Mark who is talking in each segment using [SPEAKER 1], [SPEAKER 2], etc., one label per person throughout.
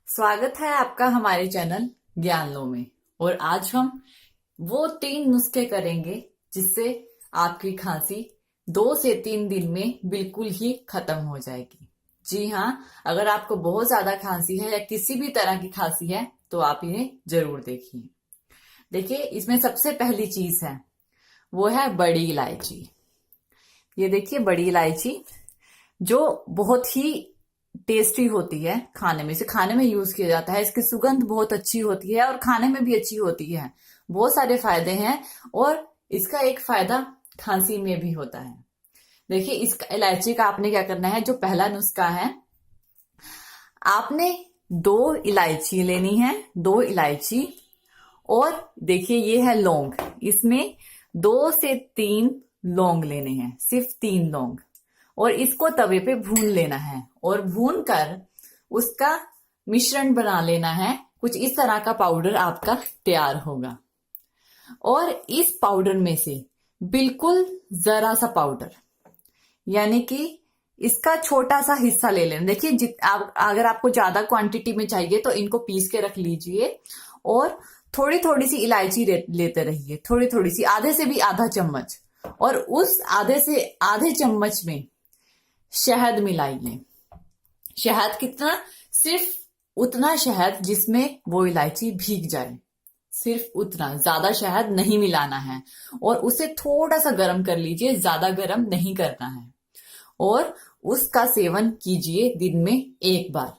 [SPEAKER 1] स्वागत है आपका हमारे चैनल ज्ञान लो में। और आज हम वो 3 नुस्खे करेंगे जिससे आपकी खांसी 2 से 3 दिन में बिल्कुल ही खत्म हो जाएगी। जी हाँ, अगर आपको बहुत ज्यादा खांसी है या किसी भी तरह की खांसी है तो आप इन्हें जरूर देखिए। देखिए, इसमें सबसे पहली चीज है वो है बड़ी इलायची। ये देखिए, बड़ी इलायची जो बहुत ही टेस्टी होती है, खाने में, इसे खाने में यूज किया जाता है। इसकी सुगंध बहुत अच्छी होती है और खाने में भी अच्छी होती है। बहुत सारे फायदे हैं और इसका एक फायदा खांसी में भी होता है। देखिए, इस इलायची का आपने क्या करना है, जो पहला नुस्खा है, आपने 2 इलायची लेनी है। 2 इलायची, और देखिए ये है लौंग। इसमें 2 से 3 लौंग लेने हैं, सिर्फ 3 लौंग। और इसको तवे पे भून लेना है और भून कर उसका मिश्रण बना लेना है। कुछ इस तरह का पाउडर आपका तैयार होगा। और इस पाउडर में से बिल्कुल जरा सा पाउडर, यानी कि इसका छोटा सा हिस्सा ले लेना। देखिए, अगर आपको ज्यादा क्वांटिटी में चाहिए तो इनको पीस के रख लीजिए और थोड़ी थोड़ी सी इलायची लेते रहिए, थोड़ी थोड़ी सी, आधे से भी आधा चम्मच। और उस आधे से आधे चम्मच में शहद मिलाइए। शहद कितना? सिर्फ उतना शहद जिसमें वो इलायची भीग जाए, सिर्फ उतना, ज्यादा शहद नहीं मिलाना है। और उसे थोड़ा सा गर्म कर लीजिए, ज्यादा गर्म नहीं करना है। और उसका सेवन कीजिए दिन में 1 बार,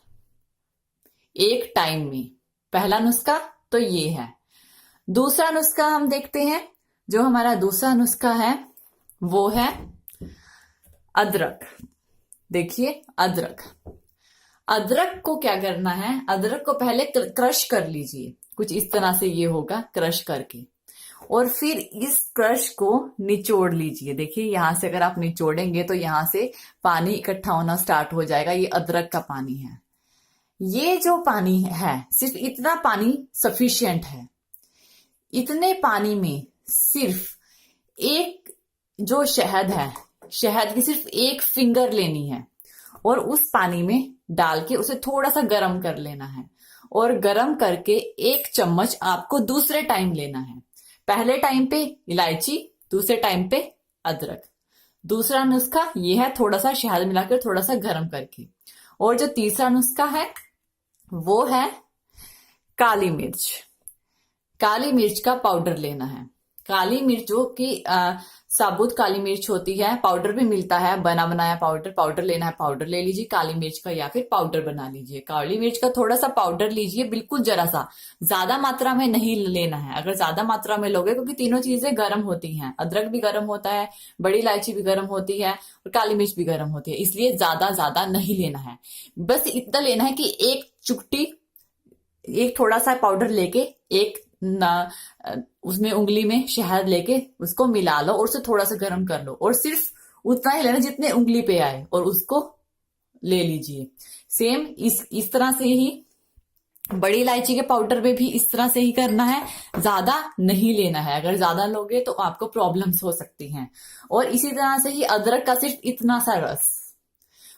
[SPEAKER 1] एक टाइम में। पहला नुस्खा तो ये है। दूसरा नुस्खा हम देखते हैं। जो हमारा दूसरा नुस्खा है वो है अदरक। देखिए, अदरक, अदरक को क्या करना है, अदरक को पहले क्रश कर लीजिए। कुछ इस तरह से ये होगा, क्रश करके। और फिर इस क्रश को निचोड़ लीजिए। देखिए, यहां से अगर आप निचोड़ेंगे तो यहां से पानी इकट्ठा होना स्टार्ट हो जाएगा। ये अदरक का पानी है। ये जो पानी है, सिर्फ इतना पानी सफिशिएंट है। इतने पानी में सिर्फ एक जो शहद है, शहद की सिर्फ 1 फिंगर लेनी है और उस पानी में डाल के उसे थोड़ा सा गर्म कर लेना है। और गर्म करके 1 चम्मच आपको दूसरे टाइम लेना है। पहले टाइम पे इलायची, दूसरे टाइम पे अदरक। दूसरा नुस्खा ये है, थोड़ा सा शहद मिलाकर थोड़ा सा गर्म करके। और जो तीसरा नुस्खा है वो है काली मिर्च। काली मिर्च का पाउडर लेना है। काली मिर्च जो कि साबुत काली मिर्च होती है, पाउडर भी मिलता है, बना बनाया पाउडर। पाउडर लेना है, पाउडर ले लीजिए काली मिर्च का, या फिर पाउडर बना लीजिए। काली मिर्च का थोड़ा सा पाउडर लीजिए, बिल्कुल जरा सा, ज्यादा मात्रा में नहीं लेना है। अगर ज्यादा मात्रा में लोगे, क्योंकि तीनों चीजें गर्म होती हैं, अदरक भी गर्म होता है, बड़ी इलायची भी गर्म होती है और काली मिर्च भी गर्म होती है, इसलिए ज्यादा ज्यादा नहीं लेना है। बस इतना लेना है कि एक चुटकी, एक थोड़ा सा पाउडर लेके, एक ना उसमें उंगली में शहद लेके उसको मिला लो और उसे थोड़ा सा गर्म कर लो। और सिर्फ उतना ही लेना जितने उंगली पे आए और उसको ले लीजिए। सेम इस तरह से ही बड़ी इलायची के पाउडर में भी इस तरह से ही करना है। ज्यादा नहीं लेना है, अगर ज्यादा लोगे तो आपको प्रॉब्लम्स हो सकती हैं। और इसी तरह से ही अदरक का सिर्फ इतना सा रस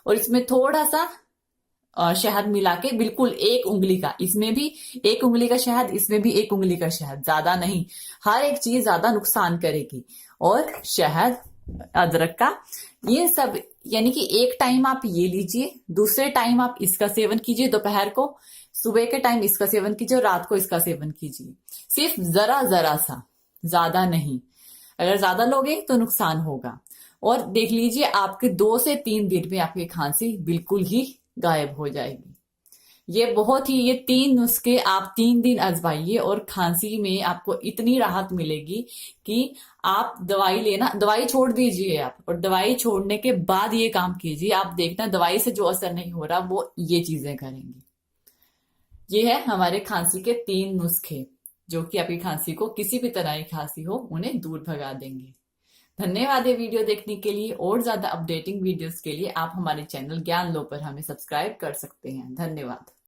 [SPEAKER 1] और इसमें थोड़ा सा शहद मिला के, बिल्कुल 1 उंगली का, इसमें भी 1 उंगली का शहद, इसमें भी 1 उंगली का शहद, ज्यादा नहीं। हर एक चीज ज्यादा नुकसान करेगी। और शहद, अदरक का, ये सब, यानी कि एक टाइम आप ये लीजिए, दूसरे टाइम आप इसका सेवन कीजिए। दोपहर को, सुबह के टाइम इसका सेवन कीजिए और रात को इसका सेवन कीजिए। सिर्फ जरा जरा सा, ज्यादा नहीं। अगर ज्यादा लोगे तो नुकसान होगा। और देख लीजिए, आपके 2 से 3 दिन में आपकी खांसी बिल्कुल ही गायब हो जाएगी। ये 3 नुस्खे आप 3 दिन आजमाइए और खांसी में आपको इतनी राहत मिलेगी कि आप दवाई छोड़ दीजिए आप, और दवाई छोड़ने के बाद ये काम कीजिए। आप देखना, दवाई से जो असर नहीं हो रहा वो ये चीजें करेंगी। ये है हमारे खांसी के 3 नुस्खे, जो कि आपकी खांसी को, किसी भी तरह की खांसी हो, उन्हें दूर भगा देंगे। धन्यवाद ये वीडियो देखने के लिए। और ज्यादा अपडेटिंग वीडियोस के लिए आप हमारे चैनल ज्ञान लो पर हमें सब्सक्राइब कर सकते हैं। धन्यवाद।